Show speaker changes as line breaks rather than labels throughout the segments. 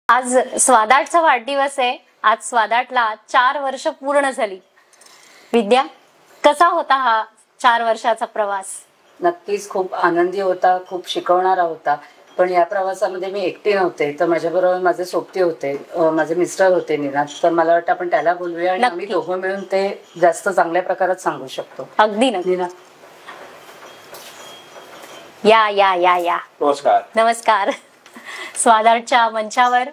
आज स्वादाटचा वाढदिवस आहे। आज स्वादाटला 4 वर्ष पूर्ण झाली। विद्या, कसा होता हा 4 वर्षाचा प्रवास?
नक्कीच खूप आनंदी होता, खूप शिकवणारा होता। पण या प्रवासामध्ये मी एकटी नव्हते, तर माझ्याबरोबर माझे सोबती होते, माझे मिस्टर होते निनाद। तर मला वाटतं आपण त्याला बोलूया आणि आम्ही दोघं मिळून ते जास्त चांगल्या प्रकारात सांगू शकतो।
अगदी निनाद, या या या या
नमस्कार।
नमस्कार। स्वादाटच्या मंचावर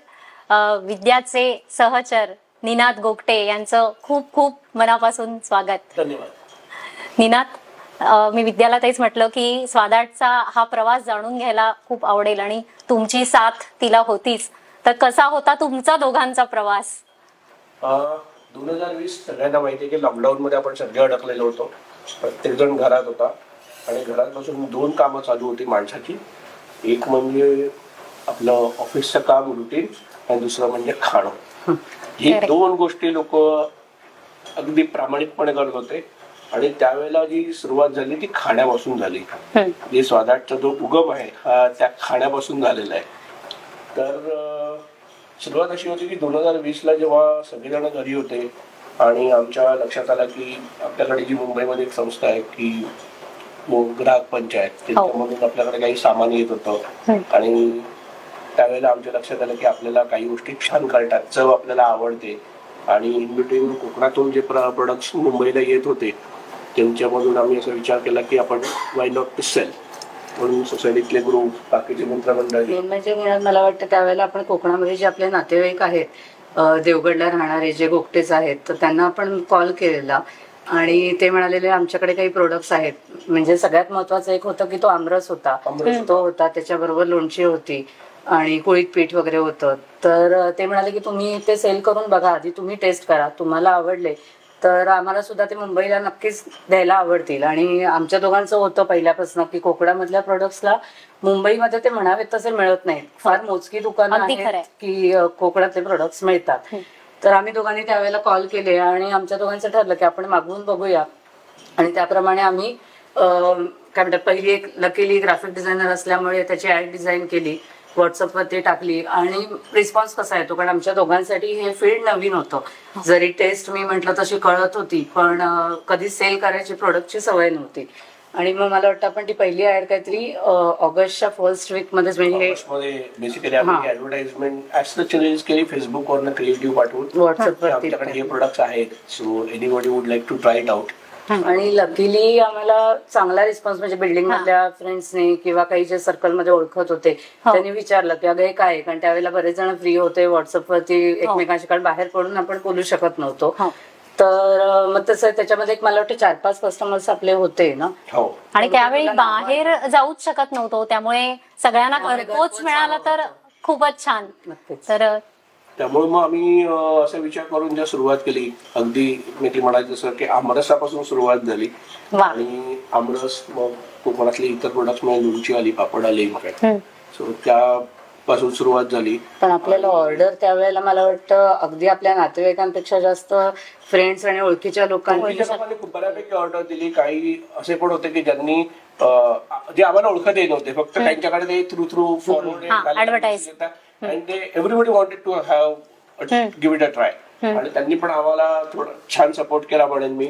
विद्याचे सहचर निनाद गोगटे यांचं खूप खूप मनापासून स्वागत।
धन्यवाद।
निनाद, मी विद्याला तेच म्हटलं की स्वादाटचा हा प्रवास जाणून घ्यायला खूप आवडेल आणि तुमची साथ तिला होतीच। तर कसा होता तुमचा दोघांचा प्रवास?
2020 सगळ्यांना माहिती आहे की लॉकडाऊन मध्ये आपण सगळे अडकलेलो होतो। प्रत्येक जण घरात होता आणि घरात बसून 2 कामं चालू होती माणसाची। एक म्हणजे आपलं ऑफिसचं काम रुटीन आणि दुसरं म्हणजे खाणं। ही 2 गोष्टी लोक अगदी प्रामाणिकपणे करत होते आणि त्यावेळेला जी सुरुवात झाली ती खाण्यापासून झाली। जे स्वादाटचा जो उगम आहे हा त्या खाण्यापासून झालेला आहे। तर सुरुवात अशी होती की 2020 ला जेव्हा सगळेजण घरी होते आणि आमच्या लक्षात आलं की आपल्याकडे जी मुंबईमध्ये एक संस्था आहे की ग्राहक पंचायत, त्याच्यामधून आपल्याकडे काही सामान येत होतं आणि त्यावेळेला आमच्या लक्षात आलं की आपल्याला काही गोष्टी छान करतात, चव आपल्याला आवडते आणि इन बिटवीन कोकणातून जे प्रोडक्ट्स मुंबईला येत होते त्यांच्यामधून आम्ही असा विचार केला की आपण वाय नॉट टू सेल म्हणून सोसायटीतले ग्रुप, बाकीचे मित्रमंडळी
म्हणजे मला वाटतं त्यावेळेला आपण कोकणामध्ये जे आपले नातेवाईक आहेत, देवगडला राहणारे जे गोगटेच आहेत, तर त्यांना आपण कॉल केलेला आणि ते म्हणालेले आमच्याकडे काही प्रोडक्ट्स आहेत। म्हणजे सगळ्यात महत्वाचं एक होतं की तो आमरस होता, तो होता, त्याच्याबरोबर लोणची होती आणि कुळीत पीठ वगैरे होतं। तर ते म्हणाले की तुम्ही ते सेल करून बघा, आधी तुम्ही टेस्ट करा, तुम्हाला आवडले तर आम्हाला सुद्धा ते मुंबईला नक्कीच द्यायला आवडतील। आणि आमच्या दोघांचं होतं पहिल्यापासून की कोकणामधल्या प्रोडक्ट्सला मुंबईमध्ये ते म्हणावेत तसे मिळत नाहीत, फार मोजकी दुकानं आहेत की कोकणातले प्रोडक्ट्स मिळतात। तर आम्ही दोघांनी त्यावेळेला कॉल केले आणि आमच्या दोघांचं ठरलं की आपण मागवून बघूया आणि त्याप्रमाणे आम्ही काय म्हणतात पहिली एक लकीली ग्राफिक डिझायनर असल्यामुळे त्याची ऍड डिझाईन केली, व्हॉट्सअपवरती टाकली आणि रिस्पॉन्स कसा येतो, कारण आमच्या दोघांसाठी हे फील्ड नवीन होतं। जरी टेस्ट मी म्हटलं तशी कळत होती पण कधी सेल करायची प्रोडक्टची सवय नव्हती। आणि मग मला वाटतं आपण ती पहिली ऍड काहीतरी ऑगस्टच्या फर्स्ट वीक मध्येच म्हणजे
बेसिकली आपण ऍडव्हर्टाइजमेंट ऍज केली फेसबुकवरनं क्रिएटिव्ह पाठवून व्हॉट्सअपवरती हे प्रोडक्ट्स आहेत, so anybody would like to try it out.
आणि लकीली आम्हाला चांगला रिस्पॉन्स म्हणजे बिल्डिंग मधल्या फ्रेंड्सने किंवा काही जे सर्कलमध्ये ओळखत होते त्यांनी विचारलं की अगं हे काय, कारण त्यावेळेला बरेच जण फ्री होते व्हॉट्सअपवरती एकमेकांशी, कारण बाहेर पडून आपण बोलू शकत नव्हतो। तर मग तसं त्याच्यामध्ये मला वाटतं 4-5 कस्टमर्स आपले होते ना।
आणि त्यावेळी बाहेर जाऊच शकत नव्हतो, त्यामुळे सगळ्यांना घरपोच मिळाला तर खूपच छान। तर
त्यामुळे मग आम्ही असा विचार करून जेव्हा सुरुवात केली, अगदी मी ती म्हणायचं जसं की आमरसापासून सुरुवात झाली आणि आमरस मग कोकणातले इतर प्रोडक्ट्स म्हणजे लोणची आली, पापड आले, सो त्यापासून सुरुवात झाली।
पण आपल्याला ऑर्डर त्यावेळेला मला वाटतं अगदी आपल्या नातेवाईकांपेक्षा जास्त फ्रेंड्स आणि ओळखीच्या लोकांनी
खूप बऱ्यापैकी ऑर्डर दिली। काही असे पण होते की ज्यांनी जे आम्हाला ओळखत येत नव्हते, फक्त त्यांच्याकडे ते through forward advertise and everybody wanted to have give it a try आणि त्यांनी पण आम्हाला थोडं छान सपोर्ट केला म्हणेन मी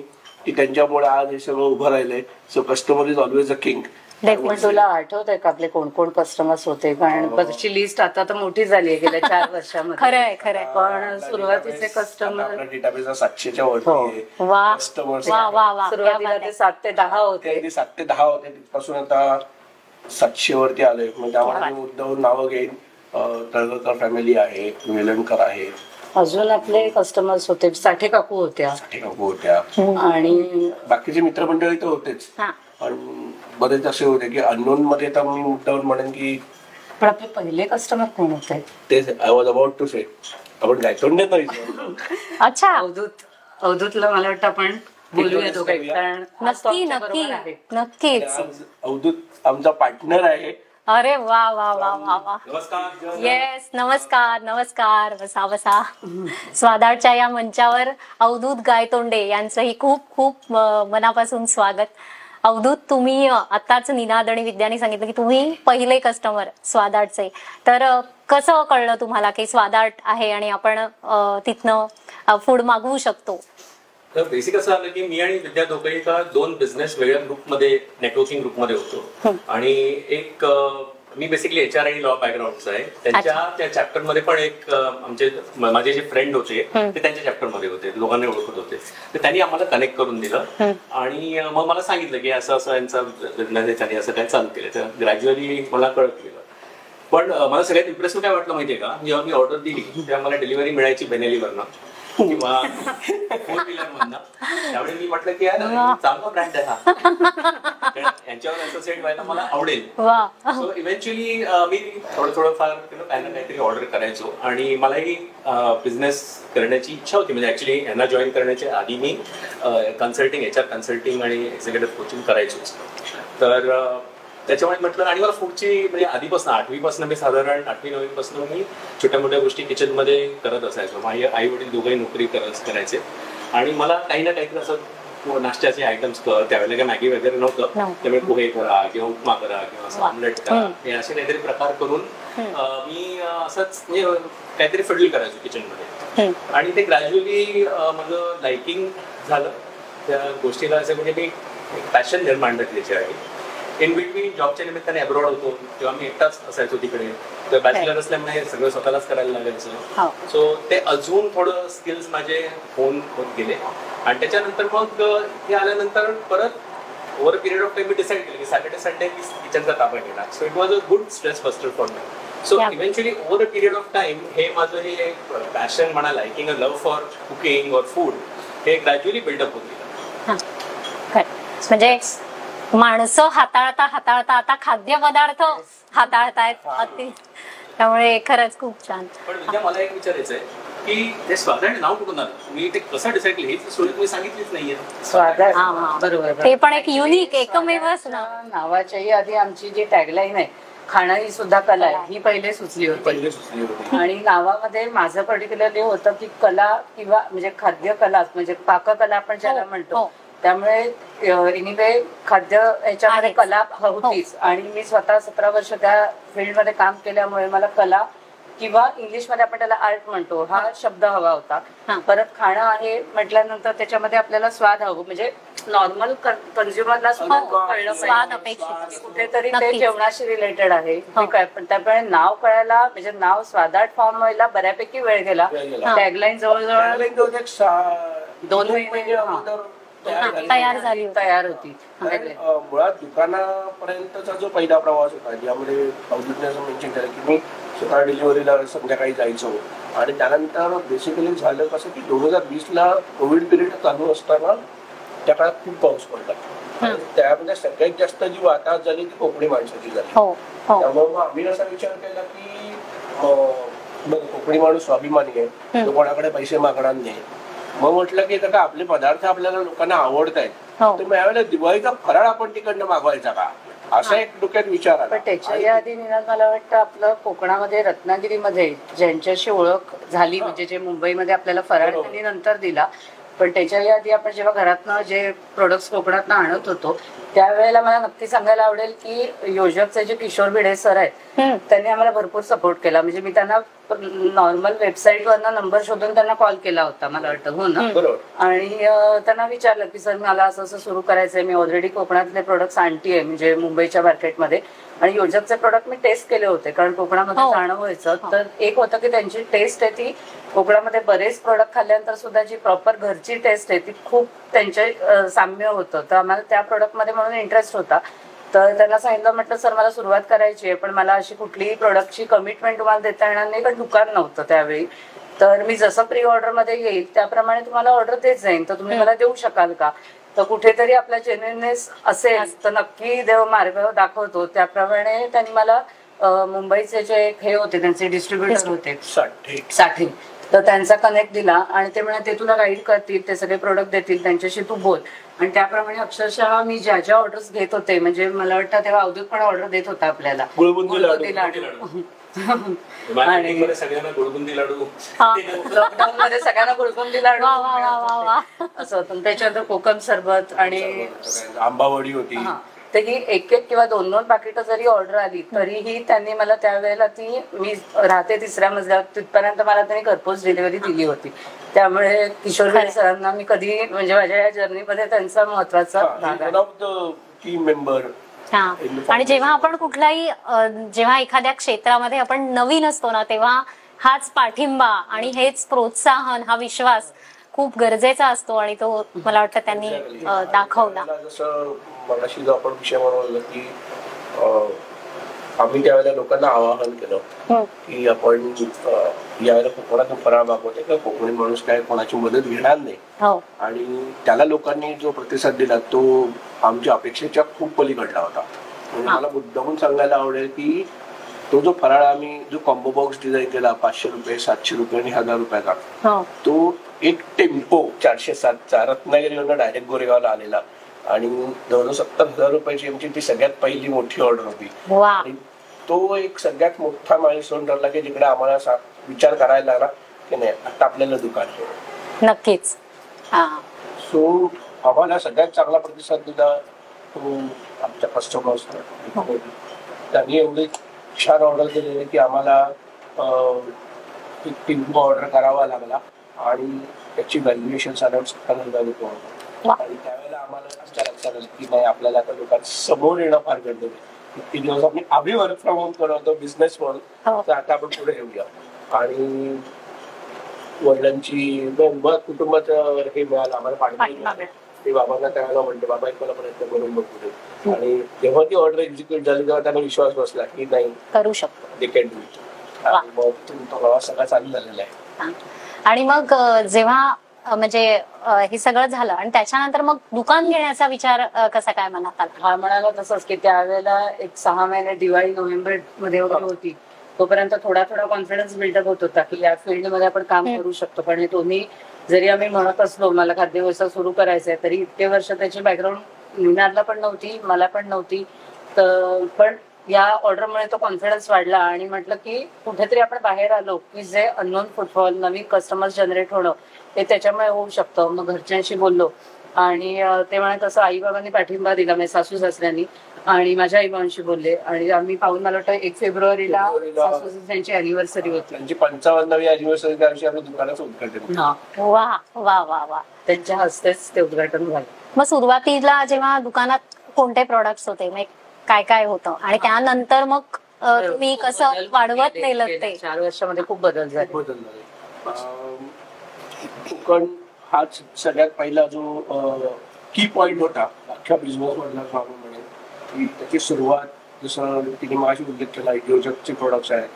की त्यांच्यामुळे आज हे सगळं उभं राहिलंय। So customer is always a king.
पण तुला आठवत आहे का आपले कोण कोण कस्टमर्स होते? कारण त्याची लिस्ट आता तर मोठी झाली आहे गेल्या 4 वर्षामध्ये।
खरंय खरंय,
पण सुरुवातीचे कस्टमर
डेटाबेस 700च्या वरती कस्टमर्स।
सुरुवातीला ते 7 ते 10 होते,
7 ते 10 होते, तिथपासून आता 700 वरती आलोय। म्हणजे त्यामुळे मुद्दाहून नावं घेईन, तळवकर फॅमिली आहे, वेलणकर आहे,
अजून आपले कस्टमर्स होते, साठे काकू होत्या आणि
बाकीचे मित्रमंडळी तर होतेच। पण बरेच असे होते की अननोन मध्ये तर मी मुद्दाहून म्हणेन की
पण आपले पहिले कस्टमर कोण होते
ते आय वॉज अबाउट टू से आपण गायतोंडे नाही।
अच्छा,
अवधूतला मला वाटतं आपण बोलूया दोघे, कारण
नक्की नक्की नक्कीच
अवधूत आमचा पार्टनर आहे।
अरे वा वा वा वा वा, येस, नमस्कार नमस्कार, बसा बसा। स्वादाटच्या या मंचावर अवधूत गायतोंडे यांचंही खूप खूप मनापासून स्वागत। अवधूत, तुम्ही आताच निनाद आणि विद्याने सांगितलं की तुम्ही पहिले कस्टमर स्वादाटचे, तर कसं कळलं तुम्हाला की स्वादाट आहे आणि आपण तिथनं फूड मागवू शकतो?
तर बेसिक असं आलं की मी आणि विद्या दोघंही का 2 बिझनेस वेगळ्या ग्रुपमध्ये, नेटवर्किंग ग्रुपमध्ये होतो. आणि एक मी बेसिकली HR आणि लॉ बॅकग्राऊंडचा आहे. त्या चॅप्टर मध्ये पण एक माझे जे फ्रेंड होते ते त्यांच्या चॅप्टर मध्ये होते, लोकांना ओळखत होते. तर त्यांनी आम्हाला कनेक्ट करून दिलं आणि मग मला सांगितलं की असं असं यांचा बिझनेस आहे, त्यांनी असं काय चालू केलं. तर ग्रॅज्युअली मला कळत गेलं. पण मला सगळ्यात इम्प्रेसिव्ह काय वाटलं माहितीये का, जेव्हा मी ऑर्डर दिली तेव्हा मला डिलिव्हरी मिळायची बेनेलीवरनं किंवा 4 व्हीलर मधनं. त्यावेळी मी म्हटलं की यार चांगला ब्रँड आहे हा, यांच्यावर असोसिएट व्हायला मला आवडेल. सो इव्हेंच्युअली मी थोडं फार काहीतरी ऑर्डर करायचो आणि मलाही बिझनेस करण्याची इच्छा होती. म्हणजे ऍक्च्युली यांना जॉईन करण्याच्या आधी मी कन्सल्टिंग, HR कन्सल्टिंग आणि एक्झिक्युटिव्ह कोचिंग करायचोच. तर त्याच्यामुळे म्हटलं, आणि मला फूडची म्हणजे आधीपासून 8वी मी साधारण 8वी-9वी पासून मी छोट्या मोठ्या गोष्टी किचनमध्ये करत असायचो. माझे आई वडील दोघंही नोकरी करायचे आणि मला काही ना काहीतरी असं नाश्त्याचे आयटम्स त्यावेळेला काही मॅगी वगैरे नव्हतं, त्यामुळे पोहे करा किंवा उपमा करा किंवा असं ऑमलेट करा, हे असे काहीतरी प्रकार करून मी असंच म्हणजे काहीतरी फिडल करायचो किचनमध्ये. आणि ते ग्रॅज्युअली माझं लाइकिंग झालं त्या गोष्टीला. असं म्हणजे मी पॅशन निर्माण झाली त्याच्यासाठी. इन बिटवीन जॉबच्या निमित्ताने अब्रॉड होतो तेव्हा मी एकटाच असायचो तिकडे. तर बॅचलर असल्यामुळे सगळं स्वतःलाच करायला लागायचं. सो ते अजून थोडं स्किल्स माझे होत गेले. आणि त्याच्यानंतर मग हे आल्यानंतर परत over period of time me decide केलं की सॅटर्डे संडे मी किचनचा ताबा घेणार. So it was a good stress buster for me. So eventually over a period of time हे माझं हे पॅशन म्हणा, liking a love for cooking और फूड, हे ग्रॅज्युअली बिल्डअप होत गेलं.
म्हणजे माणसं हाताळता आता खाद्यपदार्थ हाताळतायत. त्यामुळे खरंच खूप छान.
पण विद्या, मला एक विचारायचं आहे की ते स्वादाट नाव कुठून आलं, तुम्ही ते कसं डिसाईड केलं? ही स्टोरी तुम्ही सांगितलीच नाहीये.
स्वादाट, बरोबर,
ते पण एक युनिक एकमेवच ना.
नावाच्याही आधी आमची जी टॅगलाईन आहे, खाणं ही सुद्धा कला आहे, ही पहिले सुचली होती. आणि नावामध्ये माझं पर्टिक्युलरली होतं की कला किंवा म्हणजे खाद्य कला, म्हणजे पाककला आपण ज्याला म्हणतो. त्यामुळे एनिवे खाद्य याच्यामध्ये कला होतीच. आणि मी स्वतः 17 वर्ष त्या फील्डमध्ये काम केल्यामुळे मला कला किंवा इंग्लिशमध्ये आपण त्याला आर्ट म्हणतो हा शब्द हवा होता. परत खाणं आहे म्हटल्यानंतर त्याच्यामध्ये आपल्याला स्वाद हवं, म्हणजे नॉर्मल कन्झ्युमरला सुद्धा कळलं पाहिजे कुठेतरी ते जेवणाशी रिलेटेड आहे. पण त्यामुळे नाव कळायला, म्हणजे नाव स्वादाट फॉर्म व्हायला बऱ्यापैकी वेळ गेला. टॅगलाईन जवळजवळ 2 महिने तयार होती.
मुळात दुकानापर्यंतचा जो पहिला प्रवास होता, ज्यामध्ये अवधूतने असं मेन्शन केलं की मी स्वतः डिलिव्हरीला संध्याकाळी जायचो. आणि त्यानंतर बेसिकली झालं कसं की 2020ला कोविड पिरियड चालू असताना त्या काळात खूप पाऊस पडला. त्यामध्ये सगळ्यात जास्त जी वाताहत झाली ती कोकणी माणसाची झाली. त्यामुळे मग आम्ही असा विचार केला की कोकणी माणूस स्वाभिमानी आहे, तो कोणाकडे पैसे मागणार नाही. मग म्हटलं की का आपले पदार्थ आपल्याला लोकांना आवडत आहेत, तर मग यावेळेला दिवाळीचा फराळ आपण तिकडनं मागवायचा का, असा एक डोक्यात विचार आला.
पण त्याच्या आधी निनाद, मला वाटतं आपलं कोकणामध्ये रत्नागिरीमध्ये ज्यांच्याशी ओळख झाली, म्हणजे जे मुंबईमध्ये आपल्याला फराळ त्यांनी नंतर दिला, पण त्याच्याही आधी आपण जेव्हा घरातनं जे प्रोडक्ट्स कोकणातनं आणत होतो त्यावेळेला मला नक्की सांगायला आवडेल की योजकचे जे किशोर भिडे सर आहेत त्यांनी आम्हाला भरपूर सपोर्ट केला. म्हणजे मी त्यांना नॉर्मल वेबसाईट वरनं नंबर शोधून त्यांना कॉल केला होता, मला वाटतं, हो ना. आणि त्यांना विचारलं की सर मला असं असं सुरू करायचंय, मी ऑलरेडी कोकणातले प्रोडक्ट्स आणतीये म्हणजे मुंबईच्या मार्केटमध्ये. आणि योजकचे प्रोडक्ट मी टेस्ट केले होते कारण कोकणामध्ये जाणं व्हायचं. तर एक होतं की त्यांची टेस्ट आहे ती कोकणामध्ये बरेच प्रोडक्ट खाल्ल्यानंतर सुद्धा जी प्रॉपर घरची टेस्ट आहे ती खूप त्यांच्या साम्य होतं. तर आम्हाला त्या प्रोडक्टमध्ये म्हणून इंटरेस्ट होता. तर त्यांना सांगितलं, म्हटलं सर मला सुरुवात करायची आहे पण मला अशी कुठलीही प्रोडक्टची कमिटमेंट तुम्हाला देता येणार नाही कारण दुकान नव्हतं त्यावेळी. तर मी जसं प्री ऑर्डर मध्ये येईल त्याप्रमाणे तुम्हाला ऑर्डर देत जाईल, तर तुम्ही मला देऊ शकाल का. तर कुठेतरी आपला जेन्युइननेस असेल तर नक्की देव मार्ग दाखवतो. त्याप्रमाणे त्यांनी मला मुंबईचे जे हे होते त्यांचे डिस्ट्रीब्युटर होते साठी, तर त्यांचा कनेक्ट दिला आणि ते म्हणाले ते तुला गाईड करतील, ते सगळे प्रोडक्ट देतील, त्यांच्याशी तू बोल. आणि त्याप्रमाणे अक्षरशः मी ज्या ज्या ऑर्डर्स घेत होते, म्हणजे मला वाटतं तेव्हा अवधूत पण ऑर्डर देत होता आपल्याला गुळबुंदी लाडू,
मार्केटिंगमध्ये सगळ्यांना गुळबुंदी लाडू
हा.
लॉकडाऊन मध्ये सगळ्यांना गुळकुंडी लाडू
वा वा वा वा वा.
असं होतं. त्याच्यानंतर कोकम सरबत आणि
आंबावडी होती.
हा. तर ही एक किंवा दोन पाकिटं जरी ऑर्डर आली तरीही त्यांनी मला त्यावेळेला ती, मी राहते 3ऱ्या मजल्यावर, तिथपर्यंत मला त्यांनी घरपोच डिलिव्हरी दिली होती. त्यामुळे किशोर बेड सरांना मी कधी, म्हणजे माझ्या या जर्नीमध्ये त्यांचा महत्वाचा भाग आहे.
Team member.
हा. आणि जेव्हा आपण कुठलाही जेव्हा एखाद्या क्षेत्रामध्ये आपण नवीन असतो ना, तेव्हा हाच पाठिंबा आणि हेच प्रोत्साहन, हा विश्वास खूप गरजेचा असतो आणि तो मला वाटतं त्यांनी दाखवला.
जसं मगाशी जो आपण विषय म्हणून की आम्ही त्यावेळेला लोकांना आवाहन केलं की आपण यावेळेला कोकणातून फराळ मागवते का कोकणी माणूस काय कोणाची मदत घेणार नाही. आणि त्याला लोकांनी जो प्रतिसाद दिला तो आमच्या अपेक्षेच्या खूप पलीकडला होता. म्हणजे मला मुद्दामून सांगायला आवडेल की तो जो फराळ आम्ही जो कॉम्बो बॉक्स डिझाईन केला 500 रुपये, 700 रुपये आणि 1000 रुपयाचा, तो एक टेम्पो 407चा रत्नागिरीवरून डायरेक्ट गोरेगावला आलेला आणि जवळजवळ 70,000 रुपयाची आमची ती सगळ्यात पहिली मोठी ऑर्डर होती. आणि तो एक सगळ्यात मोठा माइलस्टोन ठरला की जिकडे आम्हाला विचार करायला लागला की नाही आता आपल्याला दुकान आहे.
नक्कीच.
सो आम्हाला सगळ्यात चांगला प्रतिसाद दिला तो आमच्या कस्टमर्स. त्यांनी एवढी छान ऑर्डर दिलेली की आम्हाला टिंबो ऑर्डर करावा लागला आणि त्याची व्हॅल्युएशन साधारण 70,000 रुपये होतं. आणि त्यावेळेला आम्हाला आमच्या लक्षात आलं की नाही आपल्याला आता लोकांसमोर येणं फार गरजेचं आहे. इतके दिवस आम्ही वर्क फ्रॉम होम करत होतो बिझनेस म्हणून, तर आता आपण पुढे येऊया. आणि वडिलांची कुटुंबाचं हे मिळालं आम्हाला पाठिंबा. ते बाबांना त्यावेळेला म्हणते बाबा एक मला प्रयत्न करून बघू. आणि जेव्हा ती ऑर्डर एक्झिक्यूट झाली तेव्हा त्यांना विश्वास बसला की नाही
करू शकतो.
They can do it. आणि मग तुमचा प्रवास सगळा चालू झालेला आहे.
आणि मग जेव्हा म्हणजे हे सगळं झालं आणि त्याच्यानंतर मग दुकान घेण्याचा विचार कसा काय मनात आला?
हा म्हणाला तसंच की त्यावेळेला एक 6 महिने दिवाळी नोव्हेंबर मध्ये वगैरे होती, तोपर्यंत थोडा कॉन्फिडन्स बिल्डअप होत होता की या फील्डमध्ये आपण काम करू शकतो. पण हे दोन्ही जरी आम्ही म्हणत असलो मला खाद्य व्यवसाय सुरू करायचा आहे, तरी इतके वर्ष त्याची बॅकग्राऊंड निनादला पण नव्हती, मला पण नव्हती. तर पण या ऑर्डरमुळे तो कॉन्फिडन्स वाढला आणि म्हटलं की कुठेतरी आपण बाहेर आलो की जे अननोन फुटफॉल, नवीन कस्टमर्स जनरेट होणं हे त्याच्यामुळे होऊ शकतं. मग घरच्यांशी बोललो आणि ते म्हणे तसं आई बाबांनी पाठिंबा दिला, म्हणजे सासू सासऱ्यांनी, आणि माझ्या आई बाबांशी बोलले आणि आम्ही पाहून मला वाटतं 1 फेब्रुवारीला सासू सासऱ्यांची अॅनिव्हर्सरी होती.
त्यांची 55वी अॅनिव्हर्सरी त्या दिवशी आम्ही दुकानाचं उद्घाटन.
वा वा वा वा.
त्यांच्या हस्तेच ते उद्घाटन झालं.
मग सुरुवातीला जेव्हा दुकानात कोणते प्रोडक्ट्स होते, मग काय काय होतं आणि त्यानंतर मग तुम्ही कसं वाढवत नेलं ते?
4 वर्षामध्ये खूप बदल झाले.
कोकण हाच सगळ्यात पहिला जो की पॉइंट होता अख्ख्या बिझनेस मधला म्हणून म्हणेल की त्याची सुरुवात जसं तिने माझी उल्लेख केला योजकचे प्रोडक्ट्स आहेत,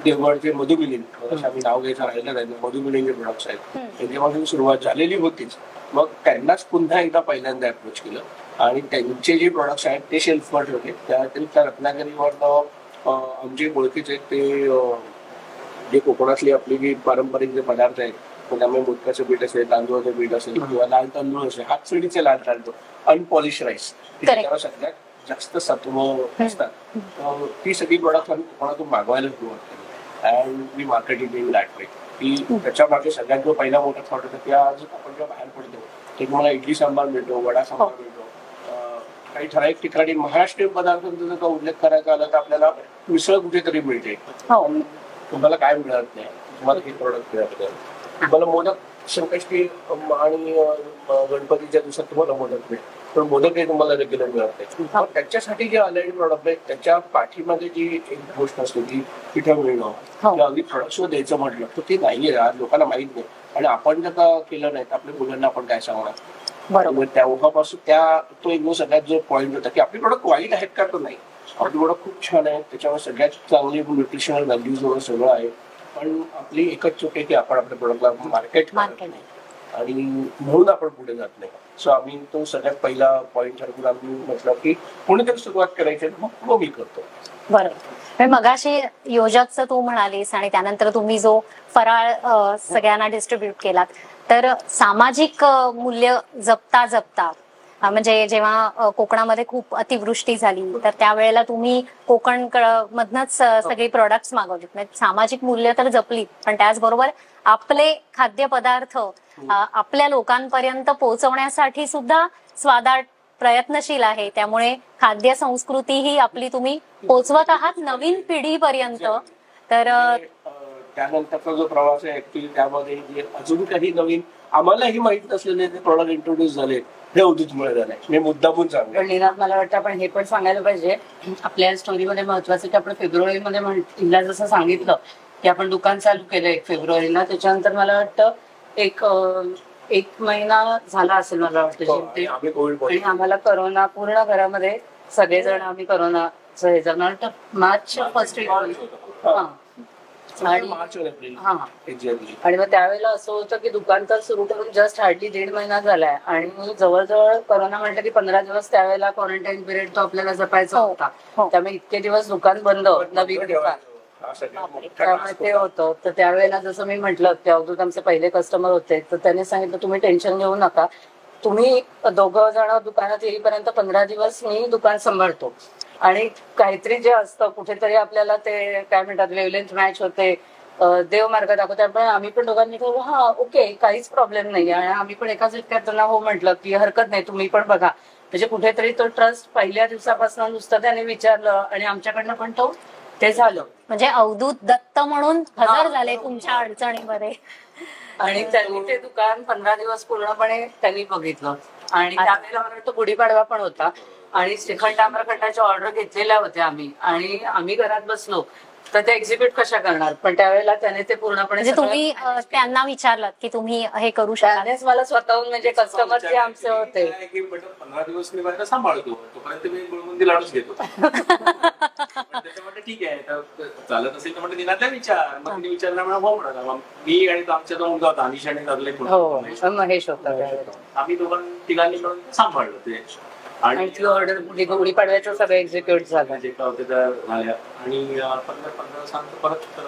देवगडचे मधुमिलिंग आम्ही नाव घ्यायचं राहिलं नाही, मधुमिलिंगचे प्रोडक्ट्स आहेत, त्याच्यापासून सुरुवात झालेली होतीच. मग त्यांनाच पुन्हा एकदा पहिल्यांदा अप्रोच केलं आणि त्यांचे जे प्रोडक्ट्स आहेत ते शेल्फवर ठेवले. त्या रत्नागिरीवर आमचे ओळखीचे ते जे कोकणातली आपली जी पारंपरिक जे पदार्थ आहेत, त्यामुळे मोदकाचं पीठ असेल, तांदूळाचं पीठ असेल किंवा लाल तांदूळ असेल, हातसडीचे लाल तांदूळ, अनपॉलिश राईस, त्याच्यावर सगळ्यात जास्त सत्व असतात. ती सगळी प्रोडक्ट आम्ही कोकणातून मागवायला सुरुवात केली and we marketing in that way. की त्याच्या मागे सगळ्यात जो पहिला मोठा थॉट होता की आज आपण जेव्हा बाहेर पडतो ते तुम्हाला इडली सांबार मिळतो, वडा सांबार मिळतो, काही ठराविक ठिकाणी महाराष्ट्रीयन पदार्थांचा जर का उल्लेख करायचा आला तर आपल्याला मिसळ कुठेतरी मिळते, तुम्हाला काय मिळत नाही, तुम्हाला हे प्रोडक्ट मिळत नाही. तुम्हाला मोदक संकष्टी आणि गणपतीच्या दिवसात तुम्हाला मोदक मिळेल, पण मोदक हे तुम्हाला रेग्युलर मिळत नाही. पण त्याच्यासाठी जे ऑलरेडी प्रोडक्ट आहेत त्याच्या पाठीमध्ये जी एक गोष्ट असते की पिठं मिळणं किंवा अगदी प्रोडक्ट द्यायचं म्हटलं तर ते नाहीये, लोकांना माहित नाही. आणि आपण जर का केलं नाही तर आपल्या मुलांना आपण काय सांगणार. बरोबर. तेव्हापासून तो एक सगळ्यात जो पॉईंट होता की आपले प्रोडक्ट वाईट आहेत का, तर नाही, आपले प्रोडक्ट खूप छान आहेत, त्याच्यावर सगळ्यात चांगली न्यूट्रिशनल व्हॅल्यूज वगैरे सगळं आहे. पण आपली एकच चूक आहे की आपण आपल्या प्रोडक्टला मार्केट करत नाही आणि म्हणून आपण पुढे जात नाही. सो आम्ही तो सगळ्यात पहिला पॉईंट ठरवून आम्ही म्हटलं की कोणीतरी सुरुवात करायची, मग मी करतो.
बरोबर. मगाशी योजकचं तू म्हणालीस आणि त्यानंतर तुम्ही जो फराळ सगळ्यांना डिस्ट्रीब्यूट केलात, तर सामाजिक मूल्य जपता जपता म्हणजे जेव्हा कोकणामध्ये खूप अतिवृष्टी झाली तर त्यावेळेला तुम्ही कोकण मधनच सगळे प्रोडक्ट्स मागवलेत, म्हणजे सामाजिक मूल्य तर जपलीत, पण त्याचबरोबर आपले खाद्यपदार्थ आपल्या लोकांपर्यंत पोहोचवण्यासाठी सुद्धा स्वादाट प्रयत्नशील आहे. त्यामुळे खाद्य संस्कृती ही आपली तुम्ही पोहोचवत आहात नवीन पिढीपर्यंत. तर
त्यानंतरचा जो प्रवास आहे ऍक्च्युली त्यामध्ये जे अजून काही नवीन आम्हालाही माहित नसलेले ते प्रोडक्ट इंट्रोड्यूस झाले हे अवधूतमुळे झालंय. मी मुद्दामून सांगतो.
पण निनाद, मला वाटतं आपण हे पण सांगायला पाहिजे आपल्या स्टोरीमध्ये महत्वाचं की आपण फेब्रुवारीमध्ये तिला जसं सांगितलं की आपण दुकान चालू केलं 1 फेब्रुवारीला, त्याच्यानंतर मला वाटतं एक महिना झाला असेल मला वाटतं
आम्ही कोविड
आणि आम्हाला करोना पूर्ण घरामध्ये सगळेजण आम्ही करोनाचं हे झालं वाटतं मार्च फर्स्ट वीक आणि
मार्च एप्रिल
हा आणि मग त्यावेळेला असं होतं की दुकान तर सुरू करून जस्ट हार्डली 1.5 महिना झालाय आणि जवळजवळ करोना म्हटलं की 15 दिवस त्यावेळेला क्वारंटाईन पिरियड तो आपल्याला जपायचा होता. त्यामुळे इतके दिवस दुकान बंद, नवीन दुकान, त्यामुळे ते होतं. तर त्यावेळेला जसं मी म्हटलं ते अवधूत आमचे पहिले कस्टमर होते, तर त्याने सांगितलं तुम्ही टेन्शन घेऊ नका, तुम्ही 2 जण दुकानात येईपर्यंत 15 दिवस मी दुकान सांभाळतो आणि काहीतरी जे असतं कुठेतरी आपल्याला ते काय म्हणतात वेवलेंथ मॅच होते, देव मार्ग दाखवते. पण आम्ही पण दोघांनी हा ओके काहीच प्रॉब्लेम नाही आणि आम्ही पण एकाच इतक्यात त्यांना हो म्हटलं की हरकत नाही तुम्ही पण बघा. म्हणजे कुठेतरी तो ट्रस्ट पहिल्या दिवसापासून नुसतं त्याने विचारलं आणि आमच्याकडनं पण तो ते झालं.
म्हणजे अवधूत दत्त म्हणून हजर झाले तुमच्या अडचणीमध्ये
आणि त्यांनी ते दुकान 15 दिवस पूर्णपणे त्यांनी बघितलं. आणि त्यावेळेला मला वाटतं गुढीपाडवा पण होता आणि श्रीखंड आम्रखंडाच्या ऑर्डर घेतलेल्या होत्या आम्ही आणि आम्ही घरात बसलो तर ते एक्झिक्यूट कशा करणार. पण त्यावेळेला त्याने ते पूर्णपणे
म्हणजे तुम्ही त्यांना विचारलं की तुम्ही हे करू शकता.
त्यानेच मला स्वतःहून म्हणजे कस्टमर जे आमचे होते
15 दिवस मी बाहेर सांभाळतो तोपर्यंत मी गुळमुंदी लाडूच घेतो. त्याच्यामध्ये ठीक आहे चालत असेल तर म्हणजे निनादला विचार, मग तिने विचारल्यामुळे हो म्हणाला. मी आणि आमच्या दोन मुलगा होता अनिश आणि तरले
महेश होता,
आम्ही तिघांनी मिळून सांभाळलं ते.
आणि ती ऑर्डर गुढीपाडव्याचं सगळं एक्झिक्यूट झालं
जे काय होते त्या झाल्या आणि 15 दिवसांत परत